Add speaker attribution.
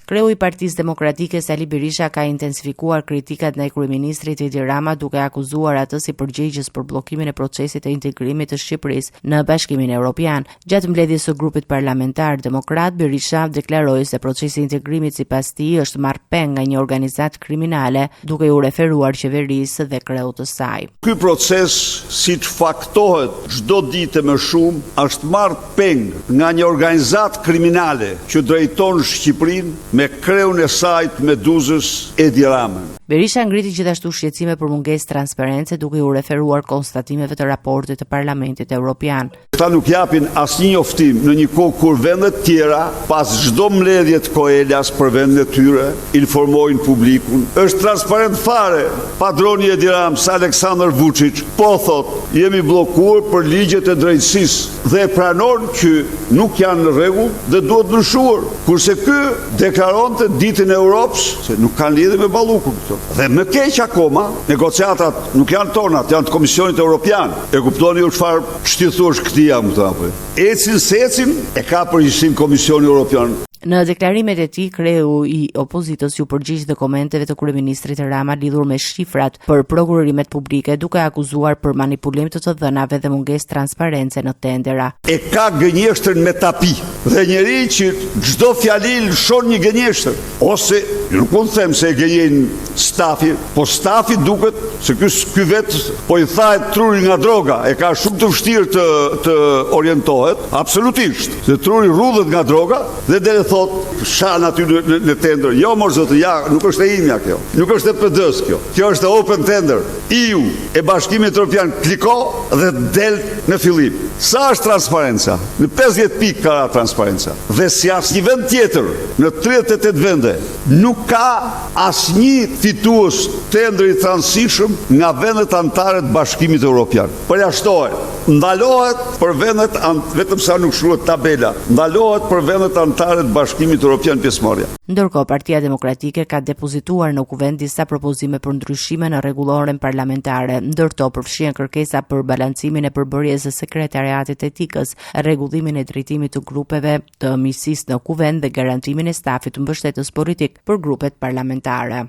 Speaker 1: Kreu i Partisë Demokratike Sali Berisha ka intensifikuar kritikat ndaj kryeministrit Edi Rama duke akuzuar atë si përgjegjës për bllokimin e procesit të integrimit të Shqipërisë në Bashkimin Evropian. Gjatë mbledhjes së grupit parlamentar demokrat, Berisha deklaroi se procesi i integrimit sipas tij është marrë peng nga një organizatë kriminale, duke u referuar qeverisë dhe kreut të saj.
Speaker 2: Ky proces, siç faktohet çdo ditë më shumë, është marrë peng nga një organizatë kriminale që drejton Shqipërinë me kreun e saj të meduzës Edi Ramën.
Speaker 1: Berisha ngriti gjithashtu shqetësime për mungesë transparence duke u referuar konstatimeve të raportit të Parlamentit Evropian.
Speaker 2: Ata nuk japin asnjë njoftim në një kohë kur vendet tjera, pas çdo mbledhje të Koelas për vendet e tyre, informojnë publikun. Është transparent fare. Padroni Edi Rama, Aleksandar Vučić, po thot, jemi bllokuar për ligjet e drejtësisë dhe pranon që nuk janë në rregull dhe duhet ndryshuar. Kurse ky deklaronte ditën e Europës se nuk kanë lidhje me ballukun këto. Dhe më keq akoma, negociatat nuk janë tonat, janë të Komisionit Evropian. E kuptoni ju çfarë shtithuash këtij jam këtu apo? Ecin secin e ka përgjegjësinë Komisioni Evropian.
Speaker 1: Në deklarimet e tij, kreu i opozitës ju përgjigj dhe komenteve të kryeministrit Rama lidhur me shifrat për prokurorimet publike, duke akuzuar për manipulim të dhënave dhe mungesë transparence në tendera.
Speaker 2: E ka gënjeshtër me tapi dhe njeri që çdo fjali lëshon një gënjeshtër, ose nuk mund të them se e gënjen stafi, po stafi duket se ky vet po i thahet truri nga droga, e ka shumë të vështirë të orientohet, absolutisht. Se truri rrudhet nga droga dhe deri thot shan aty në tender. Jo mor zotë, ja, nuk është e imja kjo. Nuk është e PD-s kjo. Kjo është open tender. EU e Bashkimit Evropian kliko dhe del në fillim. Sa është transparenca? Në 50 pikë ka transparenca. Dhe si asnjë vend tjetër në 38 vende nuk ka asnjë fitues tendri i transishëm nga vendet anëtare të Bashkimit Evropian. Përjashtohet. Ndalohet për vendet vetëm sa nuk shkruhet tabela. Ndalohet për vendet anëtare të Bashkimit Evropian pjesëmarrja.
Speaker 1: Ndërkohë, Partia Demokratike ka depozituar në kuvend disa propozime për ndryshime në rregulloren parlamentare, ndërto përfshihen kërkesa për balancimin e përbërjes së sekretariatit etikës, rregullimin e drejtimit të grupeve të miqësisë në kuvend dhe garantimin e stafit të mbështetës politik për grupet parlamentare.